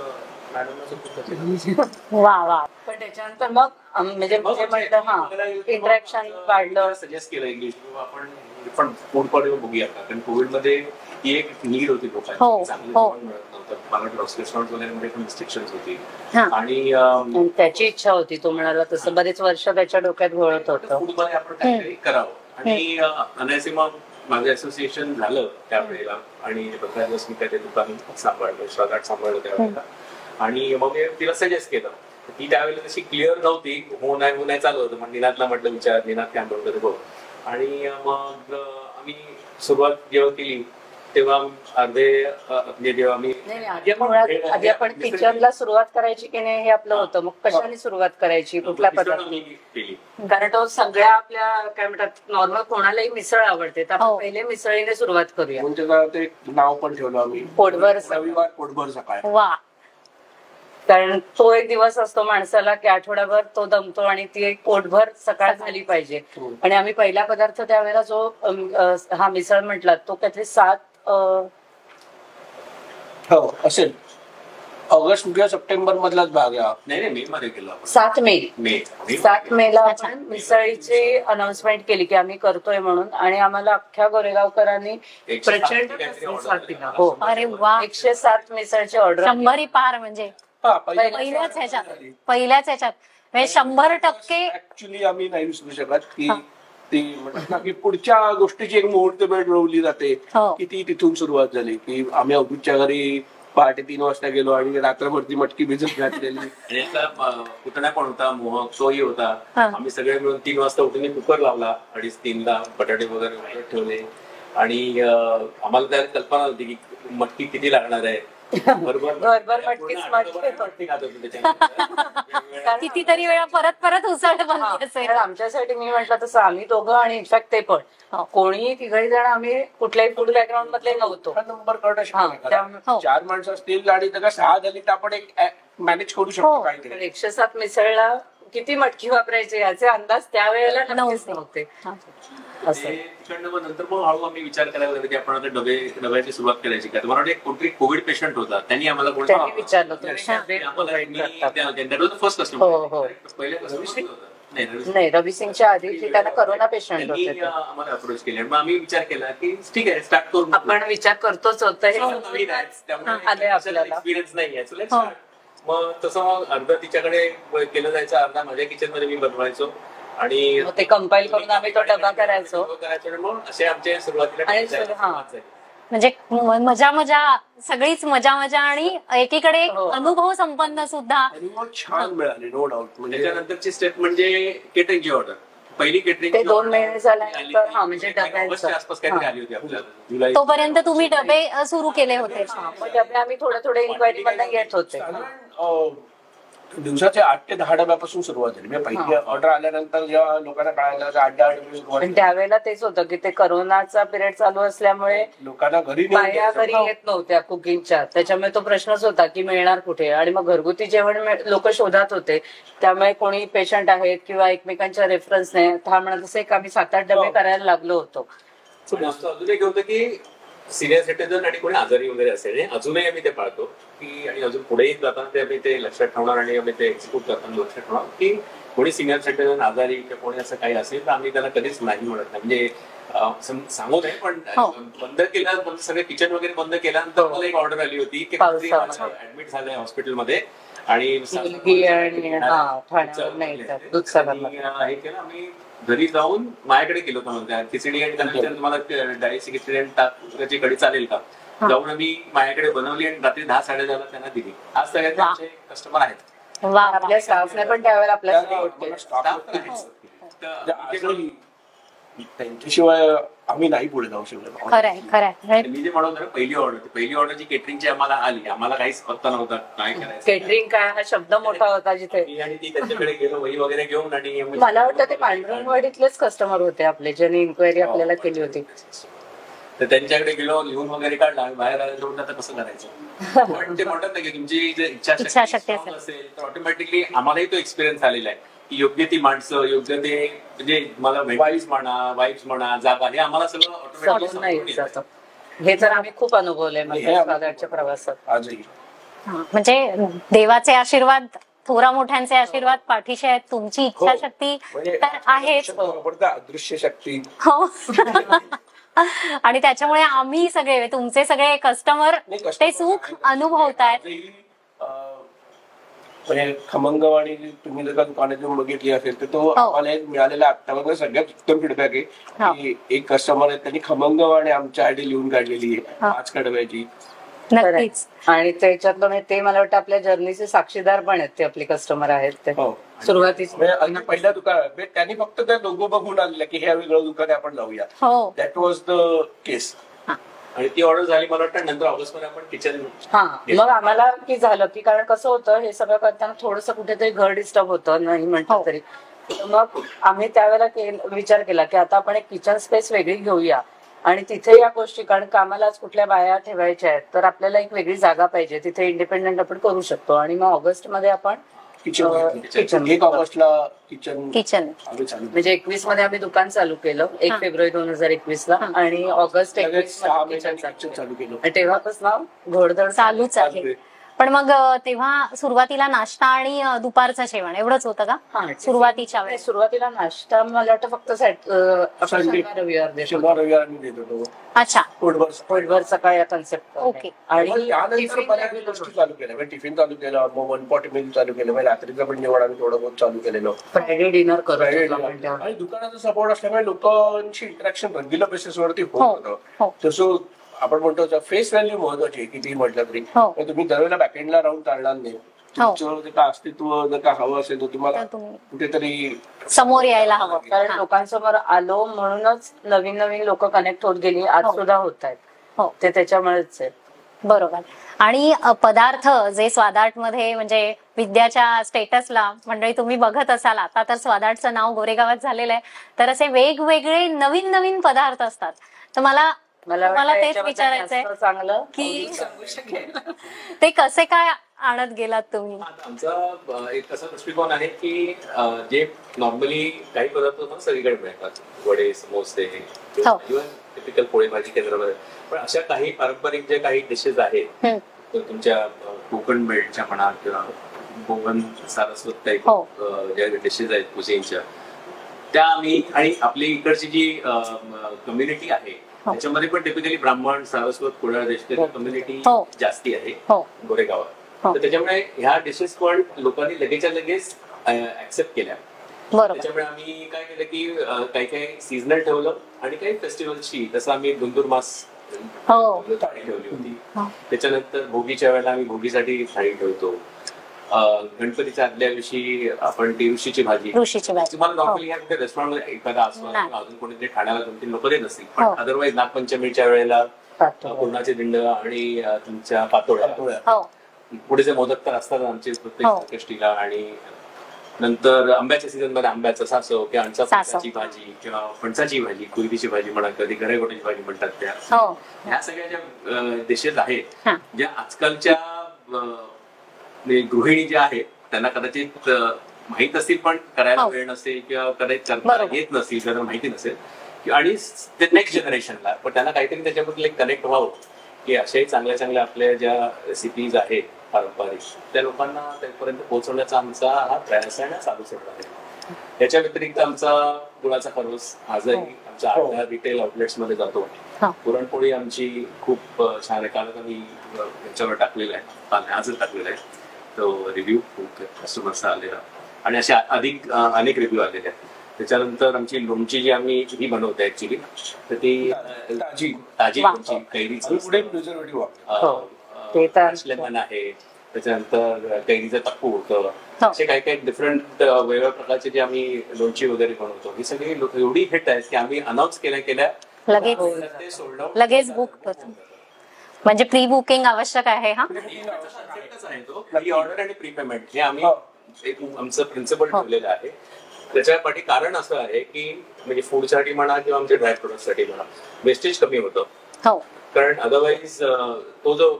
वा वा.
पण त्याच्यानंतर मग म्हणजे म्हटलं हा इंटरॅक्शन वाढलं.
सजेस्ट केलं इंग्लिश आपण पण फूड पॉलिसी बघूया का, कारण कोविड मध्ये ती एक नीड होती लोकांची, चांगलं जेवण मिळत नव्हतं. मला रेस्टॉरंट वगैरे मध्ये पण रिस्ट्रिक्शन्स होती आणि
त्याची इच्छा होती, तो म्हणाला तसं बरेच वर्ष त्याच्या डोक्यात घोळत होतं
फूड मध्ये आपण काहीतरी करावं. आणि अनायसे मग माझं असोसिएशन झालं त्यावेळेला आणि 15 दिवस मी काय ते दुकान सांभाळलं, स्वादाट सांभाळलं त्यावेळेला. आणि मग मी तिला सजेस्ट केलं. ती त्यावेळेला तशी क्लिअर नव्हती, हो नाही चालू होतं. मग निनादला म्हटलं विचार, निनाद काय म्हणतो बघ. आणि मग आम्ही सुरुवात जेव्हा केली तेव्हा जेव्हा आम्ही
आधी आपण किचनला सुरुवात करायची की नाही हे आपलं होतं. मग कशाने सुरुवात करायची, कुठल्या पदार्थ, कारण तो सगळ्या आपल्या काय म्हणतात नॉर्मल कोणालाही मिसळ आवडते तर आपण पहिले मिसळीने सुरुवात करूया.
म्हणजे ते नाव पण ठेवलं आम्ही
पोटभर
रविवार पोटभर सकाळ.
वा.
कारण तो एक दिवस असतो माणसाला की आठवड्याभर तो दमतो आणि ती एक पोटभर सकाळ झाली पाहिजे. आणि आम्ही पहिला पदार्थ त्यावेळेला जो हा मिसळ म्हटला तो काहीतरी 7
हो असेल ऑगस्ट किंवा सप्टेंबर मधलाच भाग आहे.
नाही मे मध्ये केला
7 मेला आपण मिसळीची अनाउन्समेंट केली की आम्ही करतोय म्हणून. आणि आम्हाला अख्ख्या गोरेगावकरांनी प्रचंड प्रतिसाद दिला. हो
अरे वा.
107 मिसळची ऑर्डर,
100 पार म्हणजे पहिल्याच ह्याच्यात म्हणजे 100%
ऍक्च्युली आम्ही नाही विसरू शकत की ती म्हणतात ना की पुढच्या गोष्टीची एक मुहूर्त वेळ रोवली जाते की ती तिथून सुरुवात झाली. की आम्ही अवधूतच्या घरी पहाटे 3 वाजता गेलो आणि रात्रभरती मटकी भिजत घातलेली.
पुतण्या पण होता, मोहक तोही होता. आम्ही सगळे मिळून 3 वाजता उठून कुकर लावला 2:30-3ला, बटाटे वगैरे ठेवले आणि आम्हाला त्या कल्पना होती की मटकी किती लागणार आहे.
कितीतरी वेळा परत उसळ बनली असेल.
आमच्यासाठी मी म्हटलं तसं आम्ही दोघं आणि इनफॅक्ट ते पण कोणी तिघही जण आम्ही कुठल्याही फूड बॅकग्राऊंड मधले नव्हतो.
नंबर करणं शक्य 4 माणसं असतील आणि जर 6 झाली तर आपण एक मॅनेज करू शकतो काहीतरी.
107 मिसळला किती मटकी वापरायची याचे अंदाज त्यावेळेला नव्हते.
नंतर मग हळू आम्ही विचार करायला लागलो की आपण आता डब्याची सुरुवात करायची का. तुम्हाला कोणतरी कोविड पेशंट होता, त्यांनी आम्हाला
विचारलं
फर्स्ट कस्टमर पहिल्या
नाही, रवी सिंगच्या आधी त्यांना करोना पेशंट
त्यांनी
होते ते.
आम्हाला अप्रोच केले आणि मग आम्ही विचार केला की ठीक आहे स्टार्ट करू
आपण विचार करतोच होतं हे
नवीन आहे त्यामुळे
आलंय आपल्याला.
एक्सपिरियन्स नाही आहे. So let's
हो.
start. मग तसं मग अर्धा तिच्याकडे केलं जायचं, अर्धा माझ्या किचन मध्ये मी बनवायचो आणि
मग ते कंपाईल करून आम्ही तो डबा करायचो.
आणि मग असे आमचे सुरुवातीला
आणि
जायला
हा.
सुरुवात झाली.
म्हणजे मजा मजा, सगळीच मजा मजा आणि एकीकडे एक
हो.
अनुभव संपन्न सुद्धा.
आणि मग छान मिळाले, नो डाऊट. म्हणजे
त्याच्यानंतरची स्टेप म्हणजे केटरिंगची ऑर्डर. पहिली केटरिंग
ते 2 महिने झाल्यानंतर हा म्हणजे डब्यांचं
आसपास काहीतरी आली होती आपल्याला.
तोपर्यंत तुम्ही डबे सुरू केले होते.
हा, मग डबे आम्ही थोडे इन्क्वायरी मधून घेत होते.
दिवसाच्या 8 ते 10 डब्यापासून सुरुवात झाली. म्हणजे पहिली ऑर्डर आल्यानंतर जेव्हा लोकांना कळायला 8-10 डबे सुरुवात
पण
झाली.
त्यावेळेला तेच होतं की ते करोनाचा पिरियड चालू असल्यामुळे
लोकांना घरी नेऊन
बाया
द्यायचं.
घरी येत नव्हत्या कुकिंगच्या, त्याच्यामुळे तो प्रश्नच होता की मिळणार कुठे. आणि मग घरगुती जेवण लोक शोधात होते, त्यामुळे कोणी पेशंट आहेत किंवा एकमेकांच्या रेफरन्सने हा म्हणत असे एक आम्ही 7-8 डबे करायला लागलो होतो.
पण आमचं अजून एक होतं की सिनियर सिटीजन आणि कोणी आजारी वगैरे असेल हे अजूनही आम्ही ते पाळतो की, आणि अजून पुढेही जाताना ते आम्ही ते लक्षात ठेवणार आणि आम्ही ते एक्झिक्यूट करताना लक्षात ठेवणार की कोणी सिनियर सिटीजन आजारी किंवा कोणी असं काही असेल तर आम्ही त्याला कधीच नाही म्हणत नाही. म्हणजे सांगू नये पण
हो.
बंद केलं, सगळे किचन वगैरे बंद केल्यानंतर मला एक ऑर्डर आली होती की ऍडमिट झालंय हॉस्पिटलमध्ये आणि
मुलगी आणि ठाण्यावर नाही तर दूधसागरला.
हे केलं आम्ही घरी जाऊन माझ्याकडे गेलो होतो म्हणून खिचडी आणि त्यानंतर तुम्हाला डाळीची खिचडी आणि ताकाची कढी चालेल का, जाऊन आम्ही माझ्याकडे बनवली आणि रात्री 10-10:30 त्यांना दिली. आज सगळ्यात आमचे कस्टमर आहेत.
वा.
आपल्या स्टाफने पण त्यावेळेला आपल्या
त्यांच्याशिवाय आम्ही नाही पुढे जाऊ शकलो.
खरंय खरंय.
मी जे म्हणत होतो पहिली ऑर्डर जी केटरिंगची आम्हाला आली, आम्हाला काहीच पत्ता नव्हता काय करायचं.
केटरिंग काय हा शब्द मोठा होता जिथे.
मी आणि ती त्यांच्याकडे गेलो वही वगैरे घेऊन आणि
मला वाटतं ते पांडुरंगवाडीतलेच कस्टमर होते आपले, ज्यांनी इन्क्वायरी आपल्याला केली होती.
तर त्यांच्याकडे गेलो, लिहून वगैरे काढला आणि बाहेर आल्यावर आता कसं करायचं. पण ते म्हणतात ना की तुमची जर इच्छाशक्ती असेल तर ऑटोमॅटिकली आम्हालाही तो एक्सपिरियन्स आलेला आहे की योग्य ती माणसं, योग्य ते म्हणजे मला वाईफ्स म्हणा जागा, हे आम्हाला सगळं
समजून नाही जातं. हे तर आम्ही खूप अनुभवलंय म्हणजे स्वादाच्या प्रवासात.
आजही
म्हणजे देवाचे आशीर्वाद, थोरा मोठ्यांचे आशीर्वाद पाठीशी आहेत. तुमची इच्छाशक्ती तर आहेच.
अदृश्य शक्ती.
हो. आणि त्याच्यामुळे आम्ही सगळे, तुमचे सगळे कस्टमर ते सुख अनुभवतायत.
म्हणजे खमंगवाणी तुम्ही जर का दुकानात येऊन बघितली असेल तर तो आम्हाला एक मिळालेला आत्तापर्यंत सगळ्यात उत्तम फीडबॅक आहे की एक कस्टमर आहे त्यांनी खमंगवाणी आमच्या आयडी लिहून काढलेली आहे 5 कडव्याची.
नक्कीच.
आणि त्याच्यातलं ते मला वाटतं आपल्या जर्नीचे साक्षीदार पण आहेत, ते आपले कस्टमर आहेत ते सुरुवातीच.
पहिल्या दुकानात त्यांनी फक्त त्या लोगो बघून आलेला की हे वेगळं दुकान आहे आपण जाऊया.
हो.
दॅट वॉज द केस.
आणि ती ऑर्डर झाली मला वाटतं नंतर ऑगस्ट मध्ये आपण किचन.
हा, मग आम्हाला की झालं की कारण कसं होतं हे सगळं करताना थोडस कुठेतरी घर डिस्टर्ब होतं नाही म्हटलं तरी. मग आम्ही त्यावेळेला विचार केला की आता आपण एक किचन स्पेस वेगळी घेऊया आणि तिथे या गोष्टी, कारण कामालाच कुठल्या बाया ठेवायच्या आहेत तर आपल्याला एक वेगळी जागा पाहिजे, तिथे इंडिपेंडेंट आपण करू शकतो. आणि मग ऑगस्ट मध्ये आपण
किचन 1 ऑगस्टला किचन
म्हणजे 21 मध्ये आम्ही दुकान चालू केलं 1 फेब्रुवारी 2021 ला आणि ऑगस्ट 21
चालू केलं.
तेव्हापासून घोडदळ
चालूच आहे. पण मग तेव्हा सुरुवातीला नाश्ता आणि दुपारचं जेवण एवढंच होतं का सुरुवातीच्या वेळेस?
सुरुवातीला नाश्ता मला वाटतं फक्त रविवार
देत होतो.
अच्छा,
पोटभर सकाळी या कन्सेप्ट.
ओके.
आणि
चालू केलं, टिफिन चालू केलं, मग 1 पॉट मील चालू केलं, मग रात्रीचं पण जेवण आम्ही थोडं बहुत चालू केलेलं.
फ्रायडे डिनर करू.
आणि दुकानाचा सपोर्ट असल्यामुळे लोकांची इंटरॅक्शन रेग्युलर बेसिसवरती होत होतं. तसं आपण म्हणतो फेस व्हॅल्यू महत्वाची आहे किती म्हटलं तरी. तुम्ही दरवेळेला बॅकएंडला राहून चालणार नाही. तुमचं जर का अस्तित्व जर का हवं असेल तर तुम्हाला कुठेतरी
समोर यायला हवं.
कारण लोकांसमोर आलो म्हणूनच नवीन नवीन लोक कनेक्ट होत गेली, आज सुद्धा होत आहेत. ते त्याच्यामुळेच आहे.
बरोबर. आणि पदार्थ जे स्वादार्ट मध्ये म्हणजे विद्याच्या स्टेटसला मंडळी तुम्ही बघत असाल, आता तर स्वादार्टचं नाव गोरेगावात झालेलं आहे, तर असे वेगवेगळे नवीन नवीन पदार्थ असतात. तर मला तेच विचारायचंय
चांगलं
की ते कसे काय आणत गेलात तुम्ही?
आमचा एक असा दृष्टिकोन आहे की जे नॉर्मली काही पदार्थ सगळीकडे मिळतात, वडे, समोसे, टिपिकल पोळी भाजी केंद्रामध्ये, पण अशा काही पारंपरिक जे काही डिशेस आहेत तुमच्या कोकण बेल्टच्या म्हणा किंवा मोहन सारस्वत टाईप
हो.
ज्या डिशेस आहेत कुझिनच्या, त्या आम्ही, आणि आपली इकडची जी कम्युनिटी आहे त्याच्यामध्ये पण टिपिकली ब्राह्मण, सारस्वत, कुडाळ देशकरी कम्युनिटी
हो.
जास्ती आहे
हो.
गोरेगावात.
हो.
तर त्याच्यामुळे ह्या डिशेस पण लोकांनी लगेचच्या लगेच ऍक्सेप्ट केल्या.
बरोबर.
त्याच्यामुळे आम्ही काय केलं की काही काही सीझनल ठेवलं आणि काही फेस्टिवलची, जसं आम्ही धुंदुरमास
हो.
थाळी ठेवली होती.
हो.
त्याच्यानंतर भोगीच्या वेळेला आम्ही भोगीसाठी थाळी ठेवतो. गणपतीच्या आदल्या दिवशी आपण ती ऋषीची भाजी.
ऋषीची भाजी.
तुम्हाला नॉर्मली या कुठे रेस्टॉरंटमध्ये एखादा आसपास
नाही.
किंवा अजून कोणीतरी ठाण्याला 2-3 लोक देत असतील, पण
हो.
अदरवाईज नागपंचमीच्या वेळेला
पातोळ्या.
पूर्णाचे दिंड आणि तुमच्या पातोळ्या,
हो.
पुढे मोदक तर असतात आमचे
हो.
प्रत्येक संकष्टीला. आणि नंतर आंब्याच्या सीझन मध्ये आंब्याचा सासव किंवा
सासव.
फणसाची भाजी किंवा फणसाची भाजी, कुरडीची भाजी म्हणा, कधी गरेगोट्याची भाजी म्हणतात त्या.
हो.
ह्या सगळ्या ज्या डिशेस आहेत,
हा.
ज्या आजकालच्या गृहिणी ज्या आहेत त्यांना कदाचित माहित असतील पण करायला
हो.
वेळ नसेल किंवा कदाचित करता
बरोबर.
येत नसेल, त्यांना माहिती नसेल, आणि ते नेक्स्ट जनरेशनला पण त्यांना काहीतरी त्याच्याबद्दल एक कनेक्ट व्हावं की अशाही चांगल्या चांगल्या आपल्या ज्या रेसिपीज आहेत पारंपरिक, त्या लोकांना त्यापर्यंत पोहोचवण्याचा आमचा हा प्रयास आहे, चालूच राहणार आहे. याच्या व्यतिरिक्त आमचा गुळाचा खरवस आजही आमच्या 8 रिटेल आउटलेट्स मध्ये जातो.
हो.
पुरणपोळी आमची खूप छान आहे. काल आम्ही याच्यावर टाकलेला आहे, काल आजच टाकलेला आहे तो रिव्ह्यू, खूप कस्टमर्सचा आलेला, आणि असे अधिक अनेक रिव्ह्यू आलेले आहेत. त्याच्यानंतर आमची लोणची जी आम्ही ही बनवतो ऍक्च्युली, तर ती ताजी
वा.
लोणची कैरीची
पुढे प्रिझर्वेटिव्ह
हो. ते तर
लेमन आहे, त्याच्यानंतर कैरीचं टप्पू होतं.
हो.
असे काही काही डिफरंट वेगवेगळ्या प्रकारचे जे आम्ही लोणची वगैरे बनवतो, ही सगळी एवढी हिट आहेत की आम्ही अनाऊन्स केल्या
लगेच
ते सोल्ड आउट
लगेच बुक होतं. म्हणजे प्री बुकिंग आवश्यक आहे. हा.
आहे तो प्री ऑर्डर आणि प्री पेमेंट, हे आम्ही एक आमचं प्रिन्सिपल ठेवलेलं आहे. त्याच्यासाठी कारण असं आहे की म्हणजे फूडसाठी म्हणा किंवा आमच्या ड्राय प्रोडक्टसाठी म्हणा, वेस्टेज कमी होतं.
हो.
कारण अदरवाईज तो जो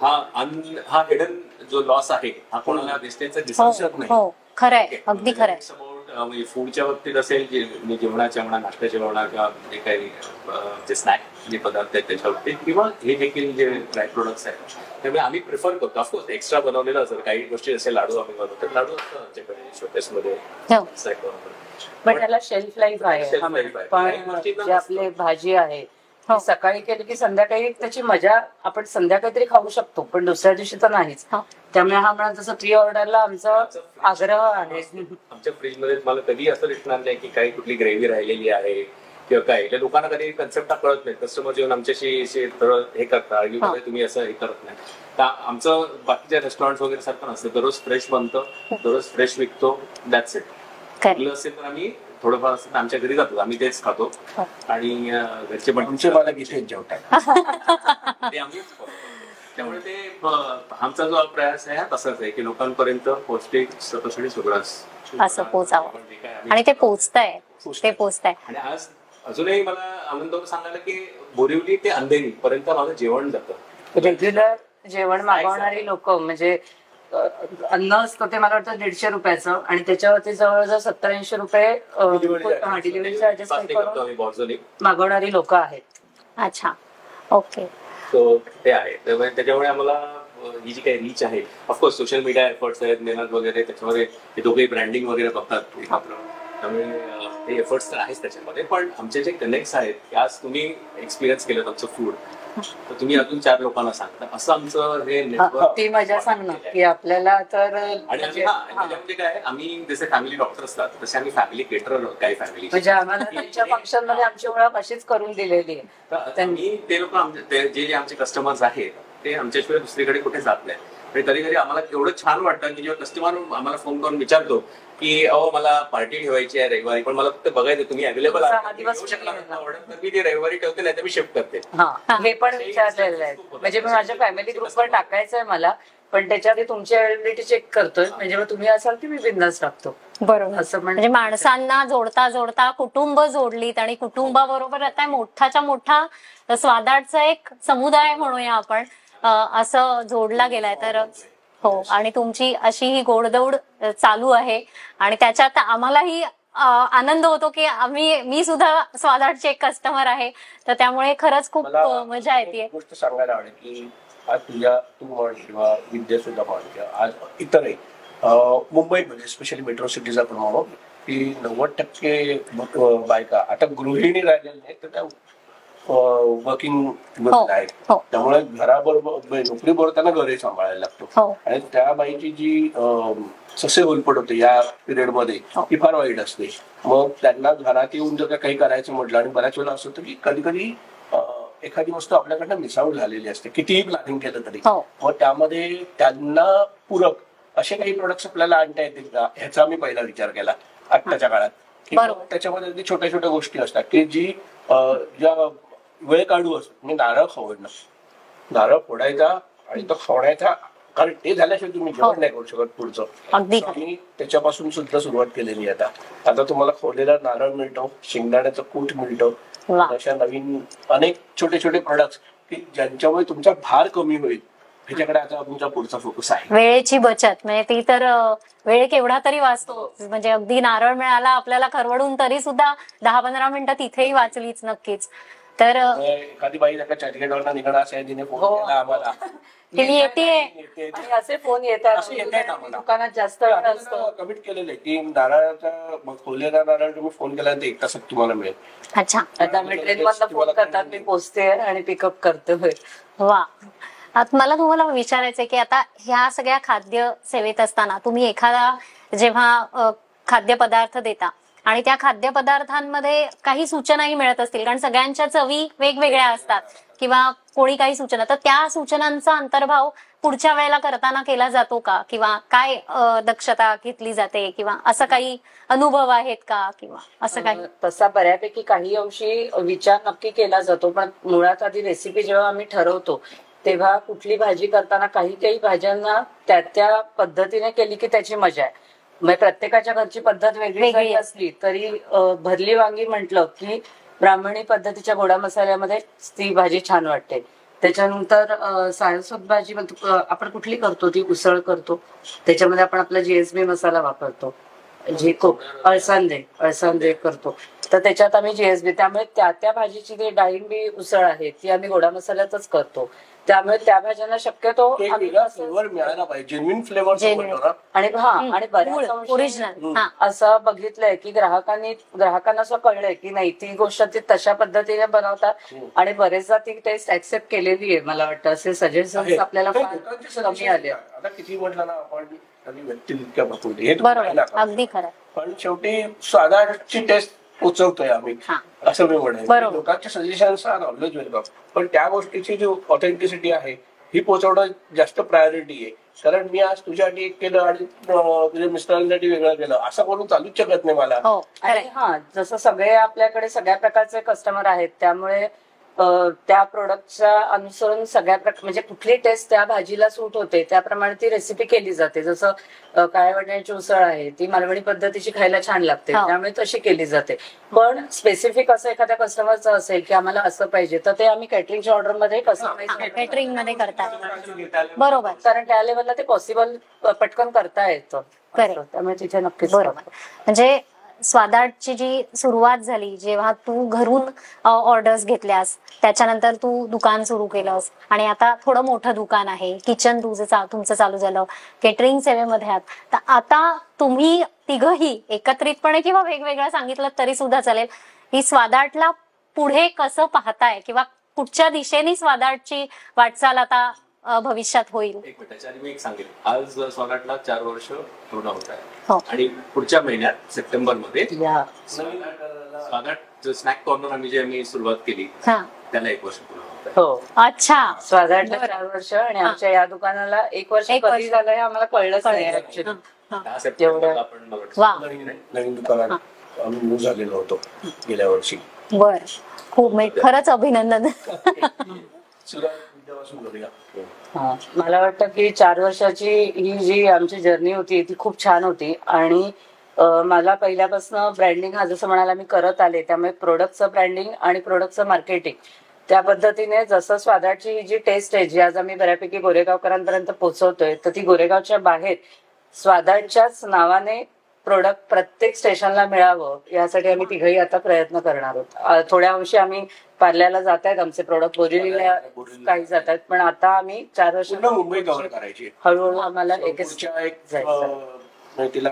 हा हिडन जो लॉस आहे, हा कोणाला वेस्टेजचा
हो.
दिसू शकत नाही.
हो. खरंय, अगदी खरंय.
म्हणजे फूडच्या बाबतीत असेल, जेवणाच्या म्हणा, नाश्त्याच्या म्हणा, किंवा जे काही जे स्नॅक जे पदार्थ आहेत त्याच्या बाबतीत, किंवा हे देखील जे ड्राय प्रोडक्ट्स आहेत, त्यामुळे आम्ही प्रिफर करतो. ऑफकोर्स एक्स्ट्रा बनवलेलं असेल, काही गोष्टी असेल, लाडू आम्ही बनवतो, लाडू असतात आमच्याकडे शोकेस मध्ये.
हो.
पण त्याला शेल्फ लाईफ आहे.
Shelf life आहे.
पण
काही गोष्टींना
जे आपले भाजी आहे
हो.
ती सकाळी केली की संध्याकाळी त्याची मजा आपण संध्याकाळी तरी खाऊ शकतो, पण दुसऱ्या दिवशी तर नाहीच.
हो.
त्यामुळे हा म्हणा जसं प्री ऑर्डरला आमचा आग्रह आहे.
आमच्या फ्रीज मध्ये मला कधी असं दिसणार नाही की काही कुठली ग्रेव्ही राहिलेली आहे किंवा काय. लोकांना कधी कन्सेप्ट कळत नाही. कस्टमर जेवण आमच्याशी थोडं हे करतात, आर्ग्यू करतात, तुम्ही असं हे करत नाही. तर आमचं बाकीच्या रेस्टॉरंट वगैरे सारखं नसतं. दररोज फ्रेश बनतं, दररोज फ्रेश विकतो, दॅट्स इट.
खरं.
असेल तर आम्ही थोडंफार असेल तर आमच्या घरी जातो, आम्ही तेच खातो. आणि घरचे पण
तुमचे मालक इथे जेवतात.
ते आम्हीच करतो. त्यामुळे ते आमचा जो प्रयास आहे हा तसाच आहे की लोकांपर्यंत पौष्टिक सकसडी सगळं
असं पोचावं, आणि ते पोचताय.
आणि आज अजूनही मला आनंद होतो सांगायला की बोरिवली ते अंधेरी पर्यंत माझं जेवण जातं.
रेग्युलर जेवण मागवणारी लोक म्हणजे अन्न असतं ते मला वाटतं 150 रुपयाचं, आणि त्याच्यावरती जवळजवळ 70-80 रुपये डिलिव्हरी चार्जेस मागवणारी लोक आहेत.
अच्छा. ओके.
सो ते आहे. त्याच्यामुळे आम्हाला ही जी काही रीच आहे, ऑफकोर्स सोशल मीडिया एफर्ट्स आहेत, मेहनत वगैरे, त्याच्यामध्ये ते दोघे ब्रँडिंग वगैरे बघतात आपलं, त्यामुळे ते एफर्ट्स तर आहेच त्याच्यामध्ये. पण आमचे जे कनेक्ट्स आहेत की आज तुम्ही एक्सपिरियन्स केलं आमचं फूड, तर तुम्ही अजून 4 लोकांना सांगता, असं आमचं हे नेटवर्क.
ती मजा सांग ना की आपल्याला तर
आणि म्हणजे काय, आम्ही जसे फॅमिली डॉक्टर असतात तसे आम्ही फॅमिली केटरर आहोत काही फॅमिली.
म्हणजे आम्हाला त्यांच्या फंक्शन मध्ये आमची ओळख अशीच करून दिलेली आहे.
त्यांनी ते लोक जे आमचे कस्टमर्स आहेत ते आमच्याशिवाय दुसरीकडे कुठे जात नाही. आणि कधी कधी आम्हाला एवढं छान वाटतं की जेव्हा कस्टमर आम्हाला फोन करून विचारतो की अहो मला पार्टी ठेवायची आहे रविवारी, पण मला फक्त बघायचं तुम्ही अवेलेबल आहात, तर मी ते रविवारी ठेवते, नाही तर मी शिफ्ट करते.
हा, हे पण विचारलेलं आहे. म्हणजे मी माझ्या फॅमिली ग्रुपवर टाकायचं आहे मला, पण त्याच्याआधी तुमची अवेलेबिलिटी चेक करतोय. म्हणजे मग तुम्ही असाल की मी बिंदास टाकतो.
बरोबर.
असं
म्हणजे माणसांना जोडता जोडता कुटुंब जोडलीत, आणि कुटुंबाबरोबर आता मोठाच्या मोठा स्वादाचा एक समुदाय म्हणूया आपण, असं जोडला गेलाय. तर हो, आणि तुमची अशी ही गोडदौड चालू आहे, आणि त्याच्यात आम्हालाही आनंद होतो की मी सुद्धा स्वादाचे एक कस्टमर आहे. तर त्यामुळे खरंच खूप मजा येते.
गोष्ट सांगायला आवडेल की आज तू म्हण किंवा विद्या सुद्धा म्हण किंवा आज इतरही मुंबईमध्ये स्पेशली मेट्रो सिटीचा प्रभाव की 90% बायका आता गृहिणी राहिलेल्या नाहीत तर त्या वर्किंग आहेत. त्यामुळे घराबरोबर नोकरीबरोबर त्यांना घरही सांभाळायला लागतो आणि त्या बाईची जी ससे होलपट होते या पिरियड मध्ये ती फार वाईट असते. मग त्यांना घरात येऊन जर काही करायचं म्हटलं आणि बऱ्याच वेळेला असं होतं की कधी कधी एखादी वस्तू आपल्याकडनं मिसआउट झालेली असते कितीही प्लॅनिंग केलं तरी. मग त्यामध्ये त्यांना पूरक असे काही प्रोडक्ट्स आपल्याला आणता येतील का ह्याचा मी पहिला विचार केला आत्ताच्या काळात. त्याच्यामध्ये अगदी छोट्या छोट्या गोष्टी असतात की जी ज्या वेळ काढू असतात. मी नारळ खवडणं, नारळ फोडायचा आणि तो खवडायचा कारण ते झाल्याशिवाय तुम्ही जेवण नाही करू शकत पुढचं. मी त्याच्यापासून सुद्धा सुरुवात केलेली आहे. आता तुम्हाला खोडलेला नारळ मिळतो, शेंगदाण्याचं कूट मिळतं, अशा नवीन अनेक छोटे छोटे प्रोडक्ट्स की ज्यांच्यामुळे तुमचा भार कमी होईल ह्याच्याकडे आता तुमचा पुढचा फोकस आहे.
वेळेची बचत म्हणजे ती तर वेळ केवढा तरी वाचतो. म्हणजे अगदी नारळ मिळाला आपल्याला खरवडून तरी सुद्धा 10-15 मिनिटं तिथेही वाचलीच नक्कीच. तर
एखादी बाई जर चर्चगेटवरनं निघणार असेल तिने फोन केला आम्हाला
आणि असे फोन येतात दुकानात जास्त
कमिट केलेले की नारळाचा खोललेला नारळ तुम्ही फोन केल्यानंतर 1 तासात तुम्हाला मिळेल.
अच्छा,
आता मी ट्रेनमधनं फोन करतात, मी पोचते आणि पिकअप करते.
वा. मला तुम्हाला विचारायचंय की आता ह्या सगळ्या खाद्य सेवेत असताना तुम्ही एखादा जेव्हा खाद्यपदार्थ देता आणि त्या खाद्यपदार्थांमध्ये काही सूचनाही मिळत असतील कारण सगळ्यांच्या चवी वेगवेगळ्या असतात किंवा कोणी काही सूचना, तर त्या सूचनांचा अंतर्भाव पुढच्या वेळेला करताना केला जातो का किंवा काय दक्षता घेतली जाते किंवा असं काही अनुभव आहेत का किंवा असं काही?
तसा बऱ्यापैकी काही अंशी विचार नक्की केला जातो पण मुळात आधी रेसिपी जेव्हा आम्ही ठरवतो तेव्हा कुठली भाजी करताना काही भाज्यांना त्या पद्धतीने केली की त्याची मजा आहे. म्हणजे प्रत्येकाच्या घरची पद्धत वेगळी असली तरी भरली वांगी म्हटलं की ब्राह्मणी पद्धतीच्या गोडा मसाल्यामध्ये ती भाजी छान वाटते. त्याच्यानंतर सारस्वत भाजी आपण कुठली करतो ती उसळ करतो, त्याच्यामध्ये आपण आपला GSB मसाला वापरतो, जे अळसांदे करतो तर त्याच्यात आम्ही GSB, त्यामुळे त्या भाजीची जी डाळिंबी उसळ आहे ती आम्ही गोडा मसाल्यातच करतो. त्यामुळे त्या भाज्यांना शक्यतो
फ्लेवर मिळायला पाहिजे, जेन्युइन फ्लेवर.
आणि बऱ्याच
ओरिजिनल
असं बघितलंय की ग्राहकांना असं कळलंय की नाही ती गोष्ट ती तशा पद्धतीने बनवतात आणि बरेचदा ती टेस्ट ऍक्सेप्ट केलेली आहे. मला वाटतं असे सजेशन आपल्याला कमी आले.
आता किती म्हटलं ना आपण व्यक्ती
अगदी खरं,
पण शेवटी स्वादाची टेस्ट पोचवतोय आम्ही असं मी म्हणेन. लोकांचे सजेशन्स आर ऑलवेज वेलकम पण त्या गोष्टीची जी ऑथेंटिसिटी आहे ही पोचवणं जास्त प्रायोरिटी आहे. कारण मी आज तुझ्यासाठी एक केलं आणि तुझ्या मिस्टरांसाठी वेगळं केलं असं करून चालूच शकत नाही मला.
जसं सगळे आपल्याकडे सगळ्या प्रकारचे कस्टमर आहेत त्यामुळे त्या प्रोडक्टच्या अनुसरून सगळ्या म्हणजे कुठली टेस्ट त्या भाजीला सूट होते त्याप्रमाणे ती रेसिपी केली जाते. जसं काळ्या वाटाण्याची उसळ आहे ती मालवणी पद्धतीची खायला छान लागते त्यामुळे तशी केली जाते. पण स्पेसिफिक असं एखाद्या कस्टमरचं असेल की आम्हाला असं पाहिजे तर ते आम्ही कॅटरिंगच्या ऑर्डर मध्ये
कॅटरिंग मध्ये करतात. बरोबर,
कारण त्या लेवलला ते पॉसिबल पटकन करता येतं त्यामुळे तिथे नक्कीच.
बरोबर, म्हणजे स्वादाटची जी सुरुवात झाली जेव्हा तू घरून ऑर्डर्स घेतल्यास त्याच्यानंतर तू दुकान सुरू केलंस आणि आता थोडं मोठं दुकान आहे, किचन तुमचं चालू झालं, केटरिंग सेवेमध्ये आहात, तर आता तुम्ही तिघही एकत्रितपणे किंवा वेगवेगळं सांगितलं तरी सुद्धा चालेल ही स्वादाटला पुढे कसं पाहताय किंवा कुठच्या दिशेने स्वादाटची वाटचाल आता भविष्यात होईल?
एक मिनिटाच्या आधी मी एक सांगेन, आज स्वादाटला 4 वर्ष पूर्ण होत आहे आणि पुढच्या महिन्यात सप्टेंबर मध्ये स्वादाट स्नॅक कॉर्नर आम्ही सुरुवात केली त्याला 1 वर्ष पूर्ण होत
आहे.
अच्छा,
स्वादाटला 4 वर्ष आणि आमच्या या दुकानाला 1 वर्ष कधी झालं हे आम्हाला कळलंच नाही ऍक्च्युली.
नवीन दुकानात आम्ही मूव्ह झालेलो होतो गेल्या वर्षी.
बर, खूप खरंच अभिनंदन.
मला वाटतं की 4 वर्षाची ही जी आमची जर्नी होती ती खूप छान होती आणि मला पहिल्यापासून ब्रँडिंग हा जसं म्हणाला मी करत आले त्यामुळे प्रोडक्टचं ब्रँडिंग आणि प्रोडक्टचं मार्केटिंग त्या पद्धतीने जसं स्वादाटची ही जी टेस्ट आहे जी आज आम्ही बऱ्यापैकी गोरेगावकरांपर्यंत पोहोचवतोय तर ती गोरेगावच्या बाहेर स्वादाटच्याच नावाने प्रोडक्ट प्रत्येक स्टेशनला मिळावं यासाठी आम्ही तिघही आता प्रयत्न करणार आहोत. थोड्या अंशी आम्ही पार्ल्याला जात आहेत आमचे प्रोडक्ट, बोरिवलीला काही जात आहेत पण आता आम्ही 4 वर्ष
मुंबई कव्हर करायची
हळूहळू आम्हाला
जायचं. म्हणजे तिला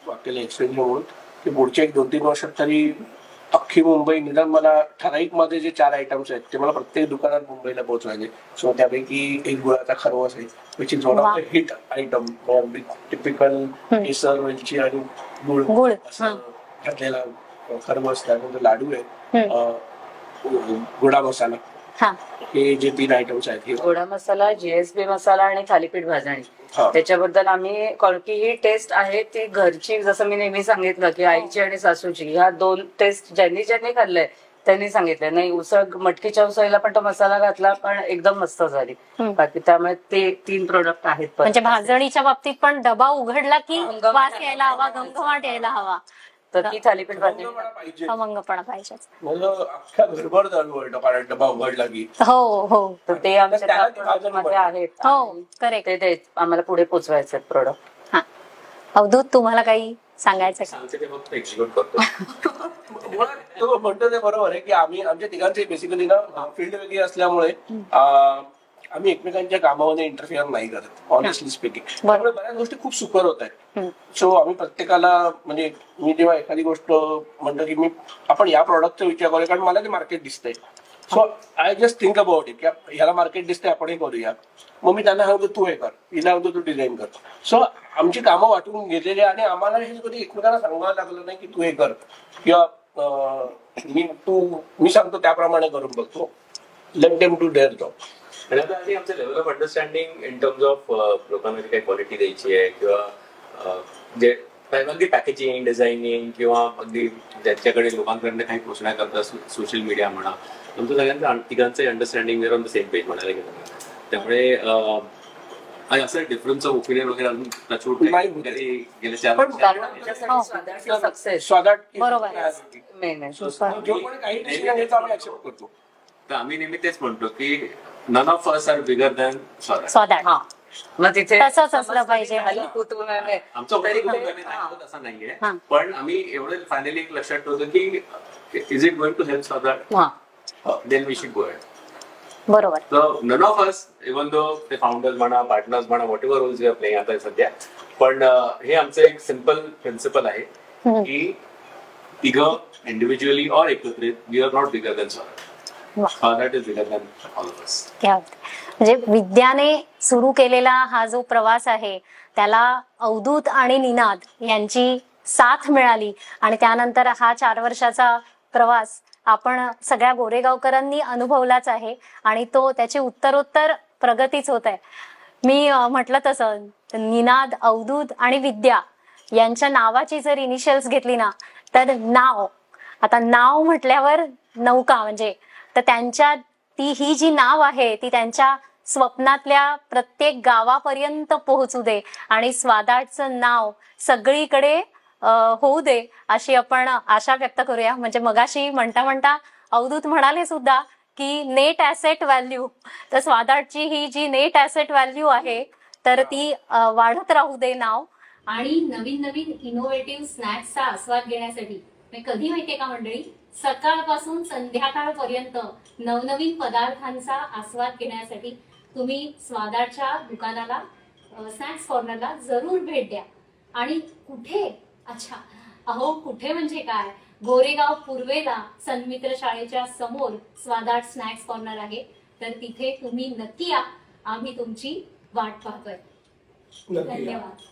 वाक्याला एक्सचेंज म्हणून की पुढच्या 1-2-3 वर्षात तरी अख्खी मुंबई निदान मला ठराविक मध्ये जे 4 आयटम्स आहेत ते मला प्रत्येक दुकानात मुंबईला पोहोचवायचे. सो त्यापैकी एक गुळाचा खरवस आहे which is one of the hit item. Typical केसर वेलची आणि गुळ असं घातलेला खरवस. त्यानंतर लाडू आहे, गोडा मसाला. हे जे 3 आयटम्स आहेत, हे
गोडा मसाला, GSB मसाला आणि थालीपीठ भाजणी, त्याच्याबद्दल आम्ही की ही टेस्ट आहे ती घरची, जसं मी नेहमी सांगितलं की आईची आणि सासूची, ह्या 2 टेस्ट ज्यांनी खाल्लंय त्यांनी सांगितलं. नाही उसळ, मटकीच्या उसळीला पण तो मसाला घातला पण एकदम मस्त झाली. बाकी त्यामुळे ते 3 प्रोडक्ट आहेत.
म्हणजे भाजणीच्या बाबतीत पण डबा उघडला की वास यायला हवा, घमघमाट यायला हवा,
तर ती थालीपीठ भाजणी
खमंगपणा पाहिजे.
अख्ख्या घरभर दळवळतो कारण डबा उघडला की.
हो
तर ते आमच्या मध्ये आहेत.
हो करेक्ट.
ते आम्हाला पुढे पोचवायचे प्रोडक्ट.
अवधूत, तुम्हाला काही सांगायचं?
तो म्हणतो ते बरोबर आहे की आमच्या तिघांचे बेसिकली ना फील्ड वेगळी असल्यामुळे आम्ही एकमेकांच्या कामामध्ये इंटरफिअर नाही करत, ऑनेस्टली स्पीकिंग. त्यामुळे बऱ्याच गोष्टी खूप सुपर होत आहेत. सो आम्ही प्रत्येकाला, म्हणजे मी जेव्हा एखादी गोष्ट म्हणतो की आपण या प्रॉडक्टचा विचार करूया कारण मला ते मार्केट दिसतंय, so I just think about it की ह्याला मार्केट दिसतंय, आपण हे करूया. मग मी त्यांना सांगतो तू हे कर, हिला सांगतो तू डिझाईन कर. सो आमची कामं वाटून घेतलेली आणि आम्हाला हे कधी एकमेकांना सांगावं लागलं नाही की तू हे कर किंवा मी सांगतो त्याप्रमाणे करून बघतो. Let them to their job.
आणि आता आधी आमचं level of understanding in terms of लोकांना काही क्वालिटी द्यायची आहे किंवा जे अगदी पॅकेजिंग, डिझायनिंग किंवा अगदी ज्याच्याकडे लोकांकडनं काही पोचण्याकरता सोशल मीडिया म्हणा, आमचं सगळ्यांचं तिघांचं understanding on the same page म्हणायला गेलं. त्यामुळे असं डिफरन्स ऑफ ओपिनियन वगैरे अजून टचवूड नाही गेले 4
वर्ष.
तर आम्ही नेहमी तेच म्हणतो की none of us are bigger than
Swadaat.
मग तिथे
तसंच असलं पाहिजे.
आमचं असं नाहीये, पण आम्ही एवढं फायनली एक लक्षात ठेवतो की is it going to help Swadaat, then we should go ahead.
बरोबर.
So none of us, even though ते फाउंडर्स म्हणा, पार्टनर्स म्हणा, whatever roles we are playing आता सध्या, पण हे आमचं एक सिम्पल प्रिन्सिपल आहे की तिघं इंडिव्हिज्युअली और एकत्रित we are not bigger than Swadaat is bigger than all of us.
म्हणजे विद्याने सुरू केलेला हा जो प्रवास आहे त्याला अवधूत आणि निनाद यांची साथ मिळाली आणि त्यानंतर हा 4 वर्षाचा प्रवास आपण सगळ्या गोरेगावकरांनी अनुभवलाच आहे आणि तो त्याची उत्तरोत्तर प्रगतीच होत आहे. मी म्हटलं तसं निनाद, अवधूत आणि विद्या यांच्या नावाची जर इनिशियल्स घेतली ना तर आता नाव म्हटल्यावर नौका म्हणजे, तर त्यांच्या ही जी नाव आहे ती त्यांच्या स्वप्नातल्या प्रत्येक गावापर्यंत पोहोचू दे आणि स्वादाटचं नाव सगळीकडे होऊ दे अशी आपण आशा व्यक्त करूया. म्हणजे मगाशी म्हणता अवधूत म्हणाले सुद्धा की नेट ॲसेट व्हॅल्यू, तर स्वादाटची ही जी नेट ॲसेट व्हॅल्यू आहे तर ती वाढत राहू दे नाव. आणि नवीन इनोव्हेटिव्ह स्नॅक्सचा आस्वाद घेण्यासाठी कधी माहितीये का मंडळी, सकाळपासून संध्याकाळपर्यंत नवनवीन पदार्थांचा आस्वाद घेण्यासाठी तुम्ही स्वादाटच्या दुकानाला, स्नॅक्स कॉर्नरला जरूर भेट द्या. आणि कुठे? अच्छा, कुठे म्हणजे काय, गोरेगाव पूर्वेला सन्मित्र शाळेच्या समोर स्वादाट स्नॅक्स कॉर्नर आहे, तर तिथे तुम्ही नक्की या. आम्ही तुमची वाट पाहतोय. धन्यवाद.